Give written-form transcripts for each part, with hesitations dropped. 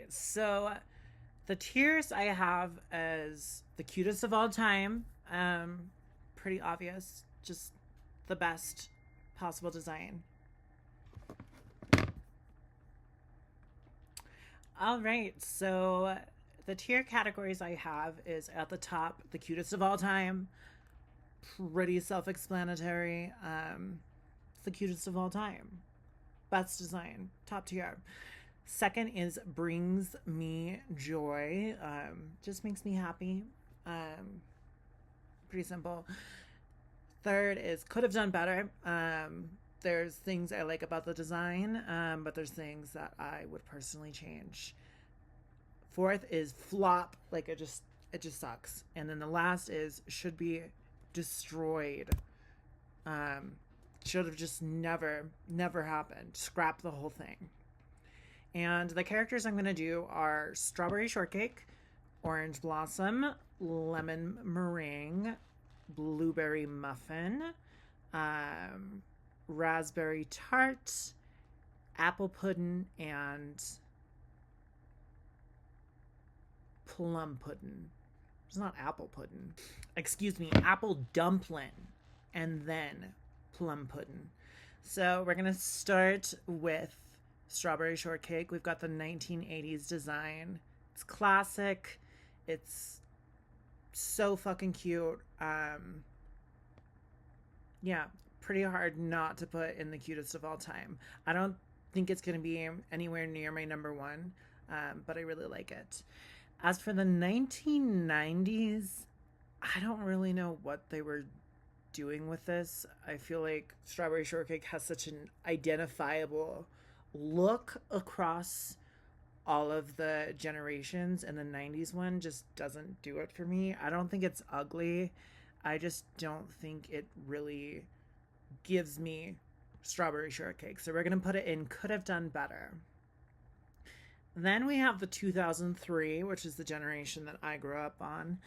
So the tiers I have as the cutest of all time. Pretty obvious. Just the best possible design. All right. So the tier categories I have is at the top, the cutest of all time. Pretty self-explanatory. It's the cutest of all time. Best design, top tier. Second is brings me joy. Just makes me happy. Um, Pretty simple. Third is could have done better. There's things I like about the design, but there's things that I would personally change. Fourth is flop, like it just sucks. And then the last is should be destroyed. Um, should have just never happened. Scrap the whole thing. And the characters I'm gonna do are Strawberry Shortcake, Orange Blossom, Lemon Meringue, Blueberry Muffin, um, Raspberry Tart, Apple Pudding, and Plum Pudding. It's not apple pudding. Excuse me, apple dumpling, and then plum pudding. So we're gonna start with Strawberry Shortcake. We've got the 1980s design. It's classic. It's so fucking cute. Yeah, pretty hard not to put in the cutest of all time. I don't think it's gonna be anywhere near my number one, but I really like it. As for the 1990s, I don't really know what they were doing with this. I feel like Strawberry Shortcake has such an identifiable look across all of the generations, and the 90s one just doesn't do it for me. I don't think it's ugly. I just don't think it really gives me Strawberry Shortcake. So we're going to put it in could have done better. Then we have the 2003, which is the generation that I grew up on.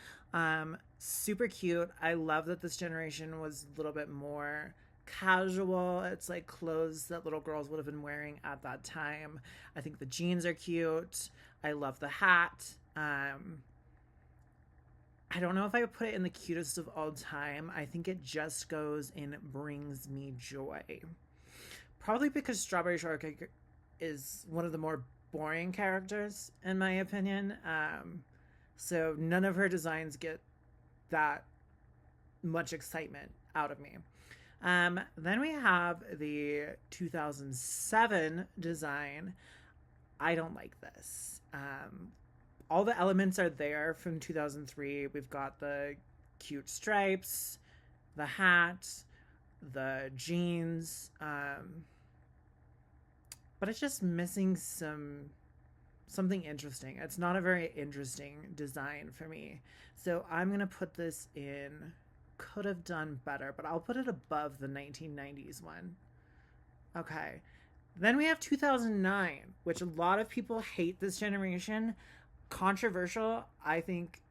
Super cute. I love that this generation was a little bit more casual. It's like clothes that little girls would have been wearing at that time. I think the jeans are cute. I love the hat. I don't know if I would put it in the cutest of all time. I think it just goes in brings me joy. Probably because Strawberry Shortcake is one of the more boring characters, in my opinion. So none of her designs get that much excitement out of me. Then we have the 2007 design. I don't like this. All the elements are there from 2003. We've got the cute stripes, the hat, the jeans, but it's just missing something interesting. It's not a very interesting design for me. So I'm going to put this in could have done better, but I'll put it above the 1990s one. Okay. Then we have 2009, which a lot of people hate this generation. Controversial. I think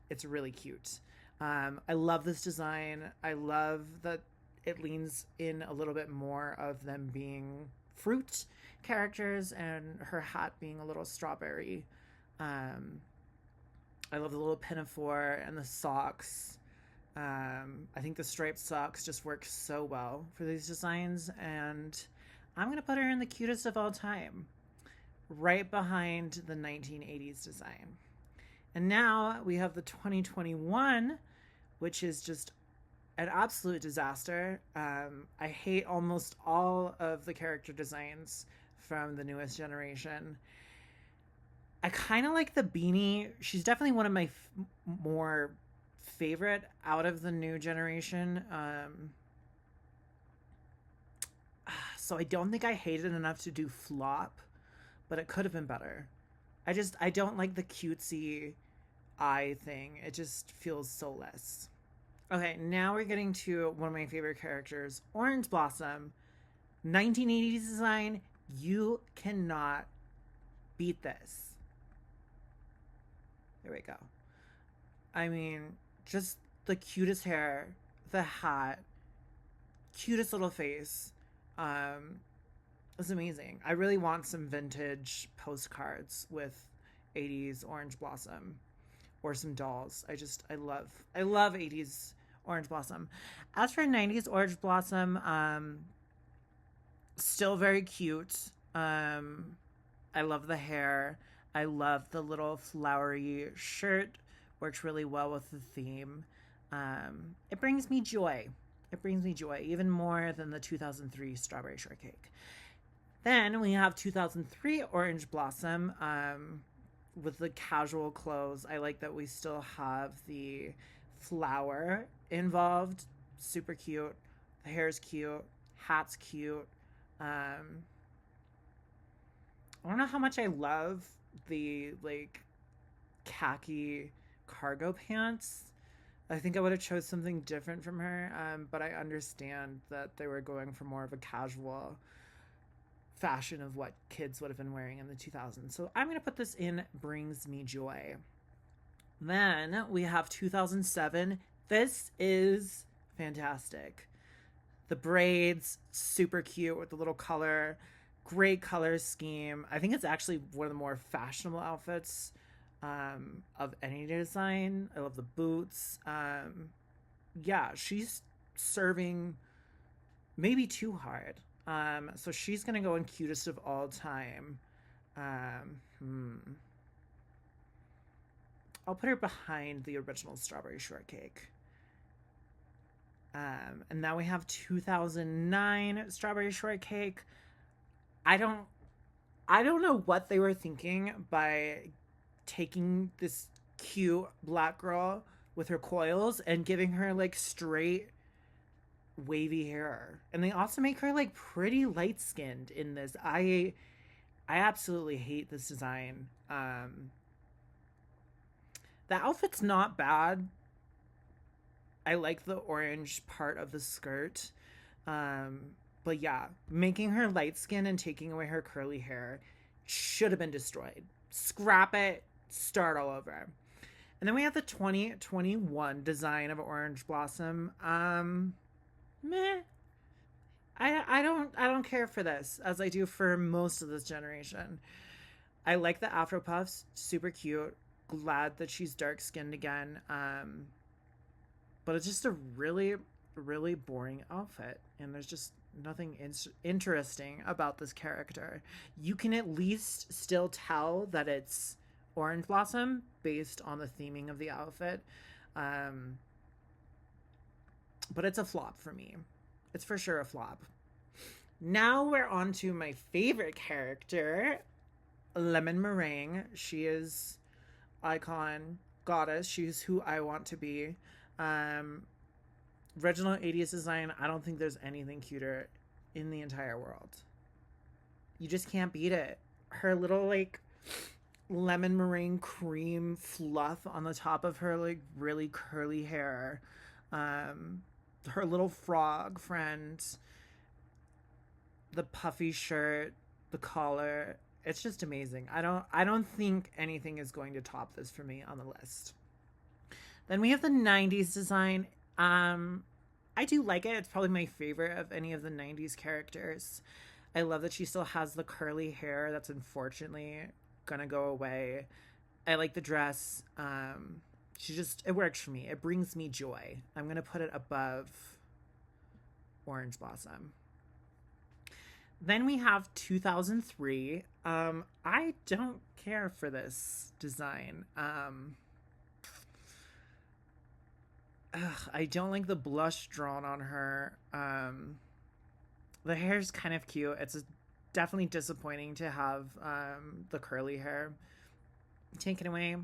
it's really cute. I love this design. I love that it leans in a little bit more of them being fruit characters and her hat being a little strawberry. I love the little pinafore and the socks. I think the striped socks just work so well for these designs, and I'm going to put her in the cutest of all time, right behind the 1980s design. And now we have the 2021, which is just an absolute disaster. I hate almost all of the character designs from the newest generation. I kind of like the beanie. She's definitely one of my more favorite out of the new generation. So I don't think I hated it enough to do flop, but it could have been better. I don't like the cutesy eye thing. It just feels soulless. Okay, now we're getting to one of my favorite characters, Orange Blossom. 1980s design, you cannot beat this. There we go. I mean, just the cutest hair, the hat, cutest little face. It's amazing. I really want some vintage postcards with 80s Orange Blossom or some dolls. I love 80s Orange Blossom. As for 90s Orange Blossom, still very cute. I love the hair. I love the little flowery shirt. Works really well with the theme. It brings me joy. It brings me joy even more than the 2003 Strawberry Shortcake. Then we have 2003 Orange Blossom with the casual clothes. I like that we still have the flower involved. Super cute. The hair's cute. Hat's cute. I don't know how much I love the like khaki cargo pants. I think I would have chose something different from her, but I understand that they were going for more of a casual fashion of what kids would have been wearing in the 2000s. So I'm going to put this in Brings Me Joy. Then we have 2007. This is fantastic. The braids, super cute with the little color, great color scheme. I think it's actually one of the more fashionable outfits of any design. I love the boots. Yeah, she's serving maybe too hard. So she's gonna go in cutest of all time. I'll put her behind the original Strawberry Shortcake. And now we have 2009 Strawberry Shortcake. I don't know what they were thinking by taking this cute black girl with her coils and giving her like straight wavy hair. And they also make her like pretty light skinned in this. I absolutely hate this design. The outfit's not bad. I like the orange part of the skirt. But yeah, making her light skin and taking away her curly hair should have been destroyed. Scrap it, start all over. And then we have the 2021 design of Orange Blossom. Meh. I don't care for this as I do for most of this generation. I like the Afro puffs, super cute. Glad that she's dark skinned again. But it's just a really, really boring outfit, and there's just nothing interesting about this character. You can at least still tell that it's Orange Blossom based on the theming of the outfit. But it's a flop for me. It's for sure a flop. Now we're on to my favorite character, Lemon Meringue. She is icon, goddess. She's who I want to be. Original 80s design, I don't think there's anything cuter in the entire world. You just can't beat it. Her little like lemon meringue cream fluff on the top of her like really curly hair. Her little frog friend, the puffy shirt, the collar. It's just amazing. I don't think anything is going to top this for me on the list. Then we have the 90s design. I do like it. It's probably my favorite of any of the 90s characters. I love that she still has the curly hair that's unfortunately gonna go away. I like the dress. It works for me. It brings me joy. I'm gonna put it above Orange Blossom. Then we have 2003. I don't care for this design. I don't like the blush drawn on her. The hair's kind of cute. It's definitely disappointing to have the curly hair taken away.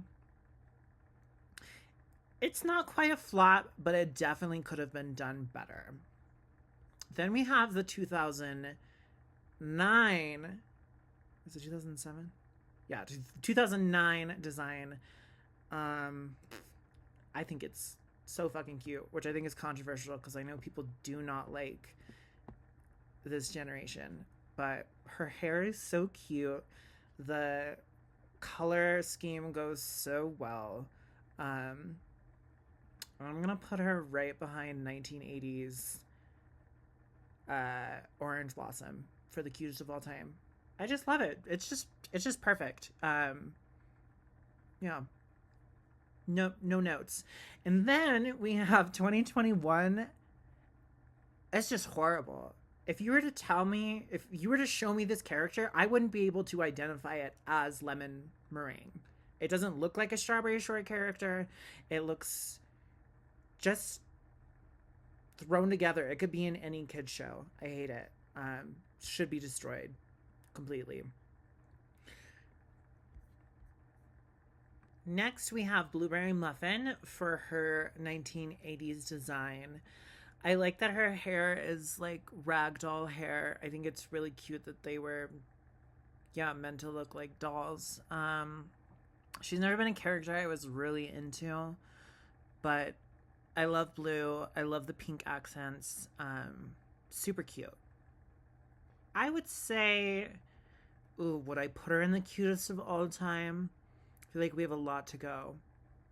It's not quite a flop, but it definitely could have been done better. Then we have the 2009. Is it 2007? Yeah, 2009 design. I think it's so fucking cute, which I think is controversial because I know people do not like this generation, but her hair is so cute. The color scheme goes so well. I'm gonna put her right behind 1980s Orange Blossom for the cutest of all time. I just love it. It's just perfect. Yeah. No notes. And then we have 2021. It's just horrible. If you were to tell me, if you were to show me this character, I wouldn't be able to identify it as lemon meringue. It doesn't look like a strawberry short character. It looks just thrown together. It could be in any kid show. I hate it. Should be destroyed completely. Next, we have Blueberry Muffin for her 1980s design. I like that her hair is like ragdoll hair. I think it's really cute that they were, yeah, meant to look like dolls. She's never been a character I was really into, but I love blue. I love the pink accents. Super cute. I would say, ooh, would I put her in the cutest of all time? I feel like we have a lot to go,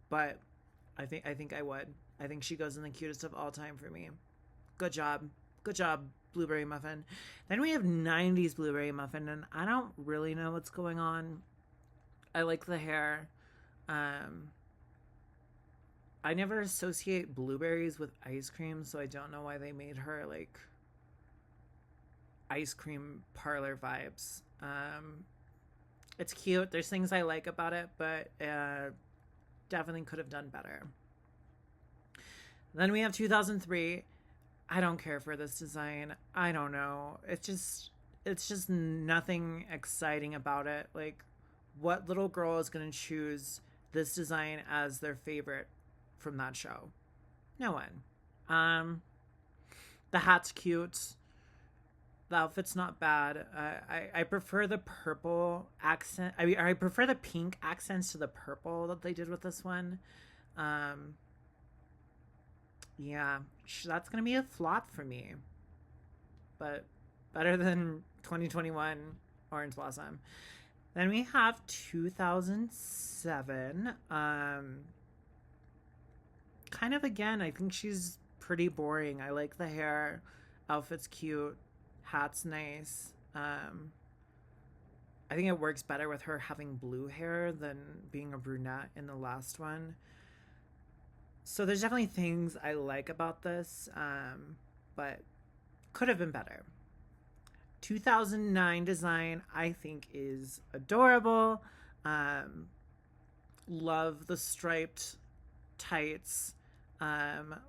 but I think I would. I think she goes in the cutest of all time for me. Good job. Good job, Blueberry Muffin. Then we have 90s Blueberry Muffin, and I don't really know what's going on. I like the hair. I never associate blueberries with ice cream, so I don't know why they made her like ice cream parlor vibes. It's cute. There's things I like about it, but definitely could have done better. Then we have 2003. I don't care for this design. I don't know. It's just nothing exciting about it. Like, what little girl is going to choose this design as their favorite from that show? No one. The hat's cute. The outfit's not bad. I prefer the purple accent. I mean, I prefer the pink accents to the purple that they did with this one. Yeah, that's gonna be a flop for me. But better than 2021 Orange Blossom. Then we have 2007. Kind of again, I think she's pretty boring. I like the hair. Outfit's cute. Hat's nice. I think it works better with her having blue hair than being a brunette in the last one. So there's definitely things I like about this, but could have been better. 2009 design, I think, is adorable. Love the striped tights.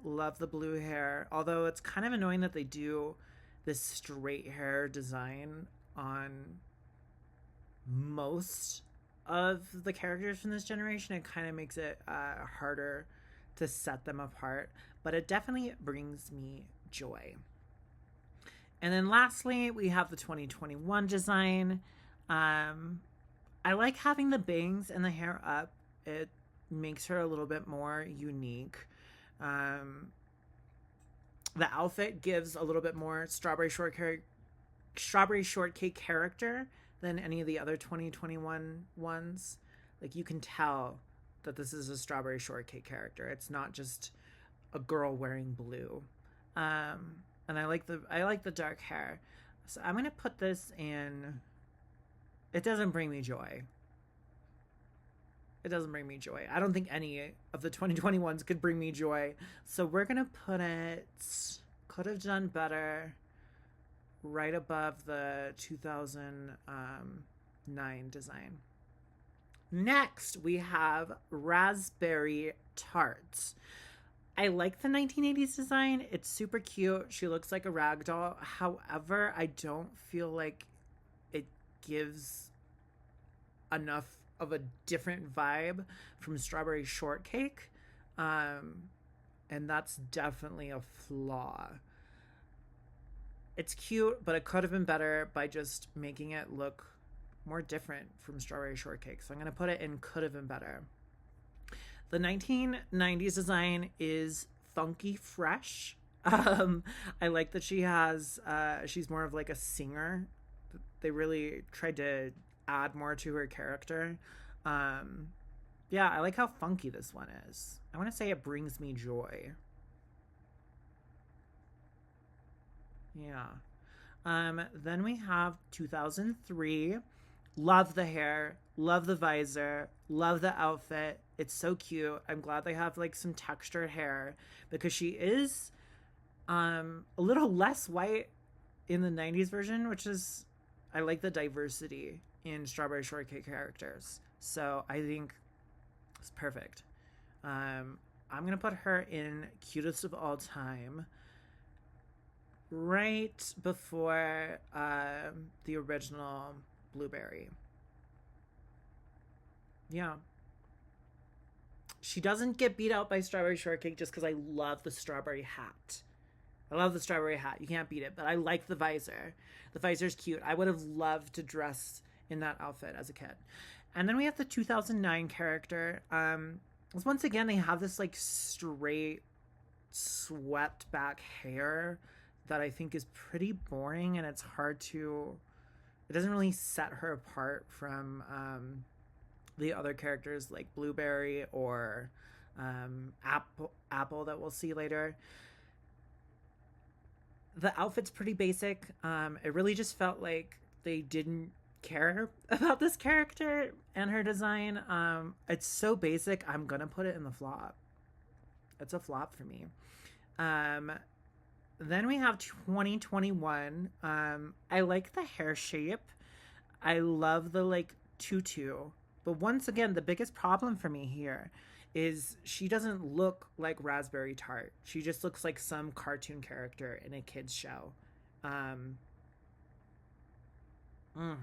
Love the blue hair. Although it's kind of annoying that they do this straight hair design on most of the characters from this generation. It kind of makes it harder to set them apart, but it definitely brings me joy. And then lastly, we have the 2021 design. I like having the bangs and the hair up. It makes her a little bit more unique. The outfit gives a little bit more strawberry shortcake character than any of the other 2021 ones. Like, you can tell that this is a strawberry shortcake character. It's not just a girl wearing blue. And I like the dark hair. So I'm gonna put this in. It doesn't bring me joy. It doesn't bring me joy. I don't think any of the 2021s could bring me joy. So we're gonna put it. Could have done better. Right above the 2009 design. Next, we have Raspberry Tarts. I like the 1980s design. It's super cute. She looks like a rag doll. However, I don't feel like it gives enough of a different vibe from Strawberry Shortcake. And that's definitely a flaw. It's cute, but it could have been better by just making it look more different from Strawberry Shortcake. So I'm going to put it in could have been better. The 1990s design is funky fresh. I like that she has, she's more of like a singer. They really tried to add more to her character. Yeah, I like how funky this one is. I want to say it brings me joy. Yeah. Then we have 2003. Love the hair, love the visor, love the outfit. It's so cute. I'm glad they have like some textured hair because she is a little less white in the 90s version, which is I like the diversity in Strawberry Shortcake characters. So I think it's perfect. I'm gonna put her in cutest of all time, right before the original Blueberry. Yeah, she doesn't get beat out by Strawberry Shortcake just because I love the strawberry hat. I love the strawberry hat. You can't beat it, but I like the visor. The visor's cute. I would have loved to dress in that outfit as a kid. And then we have the 2009 character. Once again, they have this like straight, swept back hair that I think is pretty boring, and it's hard to. It doesn't really set her apart from the other characters like Blueberry or Apple that we'll see later. The outfit's pretty basic. It really just felt like they didn't care about this character and her design. It's so basic. I'm gonna put it in the flop. It's a flop for me. Then we have 2021. I like the hair shape. I love the like tutu. But once again, the biggest problem for me here is she doesn't look like Raspberry Tart. She just looks like some cartoon character in a kid's show. Um, mm.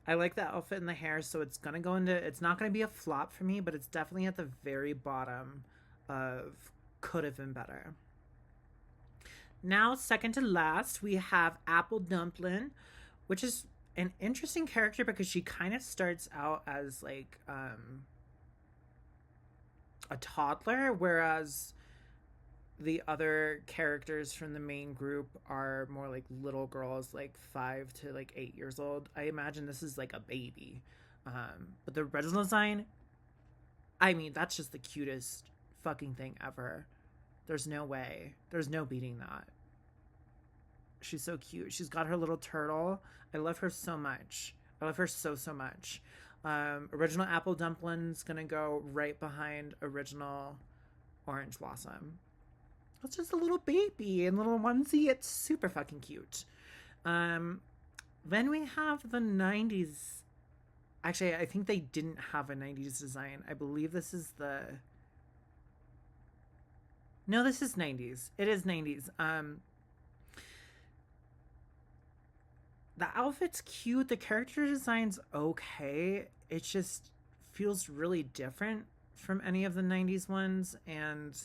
I like the outfit and the hair, so it's gonna go into. It's not gonna be a flop for me, but it's definitely at the very bottom of could have been better. Now, second to last, we have Apple Dumpling, which is an interesting character because she kind of starts out as like a toddler, whereas the other characters from the main group are more like little girls, like 5 to like 8 years old. I imagine this is like a baby. But the original design, I mean, that's just the cutest fucking thing ever. There's no way. There's no beating that. She's so cute. She's got her little turtle. I love her so much. I love her so, so much. Original Apple Dumpling's gonna go right behind original Orange Blossom. It's just a little baby in little onesie. It's super fucking cute. Then we have the 90s. Actually, I think they didn't have a 90s design. I believe this is the... No, this is 90s. It is 90s. The outfit's cute. The character design's okay. It just feels really different from any of the 90s ones. And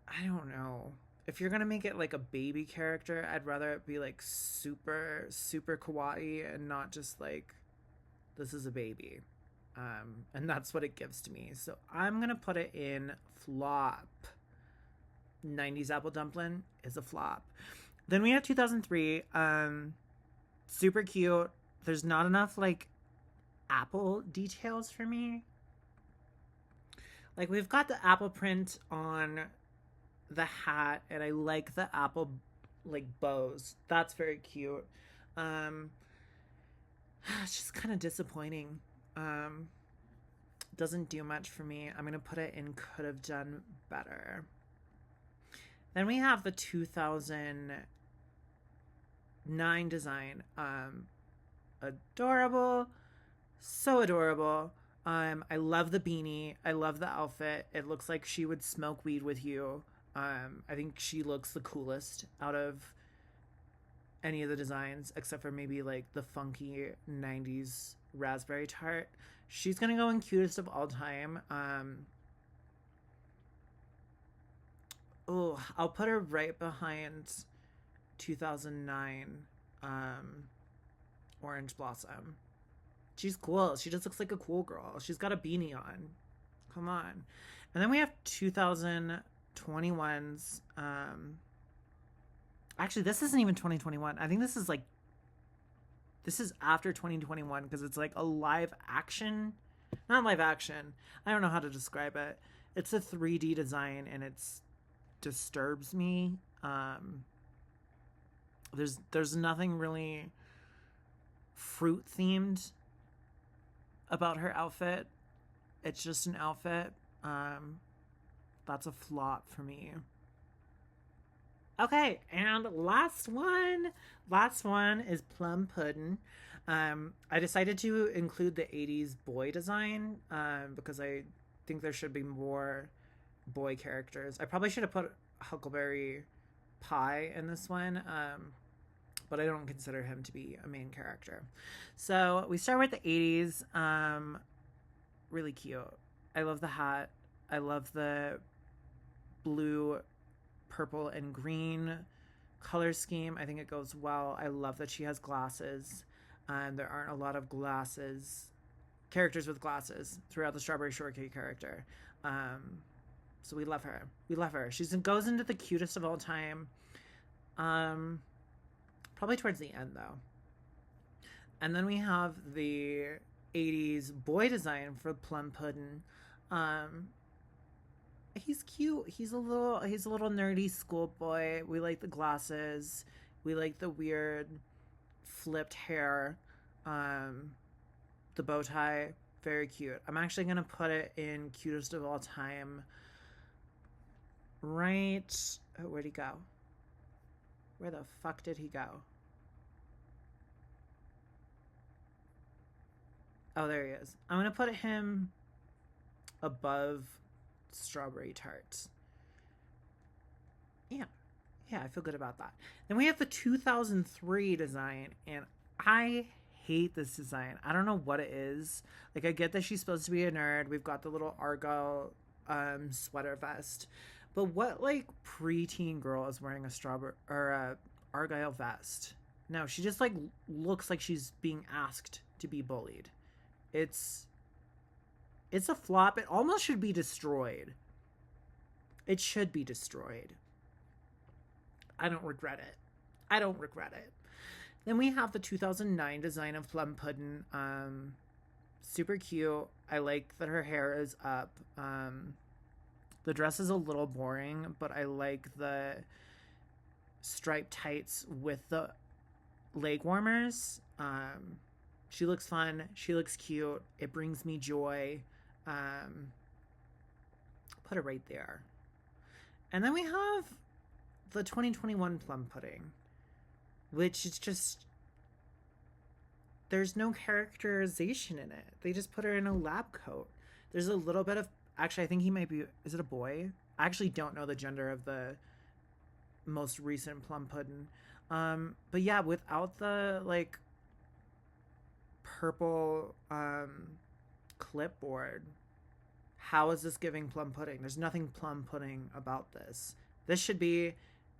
I don't know. If you're going to make it like a baby character, I'd rather it be like super, super kawaii and not just like, this is a baby. And that's what it gives to me. So I'm going to put it in flop. 90s Apple Dumpling is a flop. Then we have 2003. Super cute. There's not enough like apple details for me. Like we've got the apple print on the hat, and I like the apple like bows. That's very cute. It's just kind of disappointing. Doesn't do much for me. I'm gonna put it in could have done better. Then we have the 2009 design. Adorable. So adorable. I love the beanie. I love the outfit. It looks like she would smoke weed with you. I think she looks the coolest out of any of the designs, except for maybe like the funky 90s Raspberry Tart. She's gonna go in cutest of all time. I'll put her right behind 2009 Orange Blossom. She's cool. She just looks like a cool girl. She's got a beanie on. Come on. And then we have 2021's actually, this isn't even 2021. I think this is after 2021 because it's like a live action. Not live action. I don't know how to describe it. It's a 3D design and it's disturbs me. There's nothing really fruit themed about her outfit. It's just an outfit. That's a flop for me. Okay, and last one. Last one is plum pudding. I decided to include the 80s boy design because I think there should be more boy characters. I probably should have put Huckleberry Pie in this one, but I don't consider him to be a main character. So we start with the 80s. Really cute. I love the hat. I love the blue, purple, and green color scheme. I think it goes well. I love that she has glasses. There aren't a lot of characters with glasses throughout the Strawberry Shortcake character. So we love her. We love her. She goes into the cutest of all time. Probably towards the end, though. And then we have the 80s boy design for plum pudding. He's cute. He's a little nerdy schoolboy. We like the glasses. We like the weird flipped hair. The bow tie, very cute. I'm actually gonna put it in cutest of all time. Right. Oh, where'd he go? Where the fuck did he go? Oh, there he is. I'm gonna put him above Strawberry Tart. Yeah. Yeah, I feel good about that. Then we have the 2003 design, and I hate this design. I don't know what it is. Like, I get that she's supposed to be a nerd. We've got the little Argyle sweater vest. But what, like, preteen girl is wearing a strawberry or a Argyle vest? No, she just, like, looks like she's being asked to be bullied. It's a flop. It almost should be destroyed. It should be destroyed. I don't regret it. I don't regret it. Then we have the 2009 design of plum pudding. Super cute. I like that her hair is up. The dress is a little boring, but I like the striped tights with the leg warmers. She looks fun. She looks cute. It brings me joy. Put it right there. And then we have the 2021 plum pudding, which is just, there's no characterization in it. They just put her in a lab coat. There's a little bit of, actually, I think he might be, is it a boy? I actually don't know the gender of the most recent plum pudding. But yeah, without the, like, purple clipboard, how is this giving plum pudding? There's nothing plum pudding about this. This should be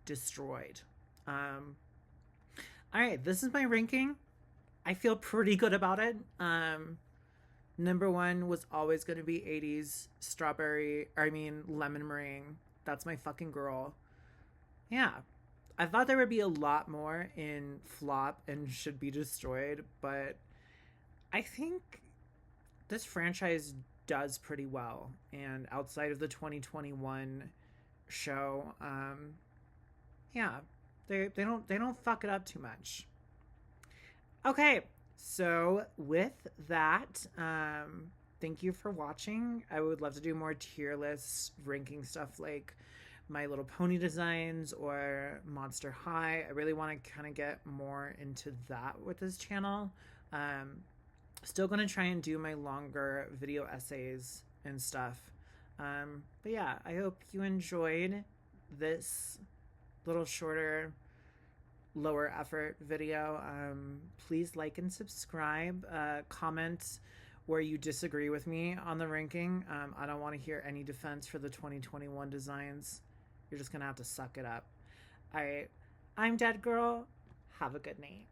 destroyed. All right, this is my ranking. I feel pretty good about it. Number one was always going to be 80s lemon meringue. That's my fucking girl. Yeah. I thought there would be a lot more in flop and should be destroyed, but I think this franchise does pretty well. And outside of the 2021 show, yeah, they don't fuck it up too much. Okay, so with that, thank you for watching. I would love to do more tier lists, ranking stuff like My Little Pony designs or Monster High. I really want to kind of get more into that with this channel. Still going to try and do my longer video essays and stuff. But yeah, I hope you enjoyed this little shorter, lower effort video. Please like and subscribe. Comment where you disagree with me on the ranking. I don't want to hear any defense for the 2021 designs. You're just going to have to suck it up. All right. I'm Dead Girl. Have a good night.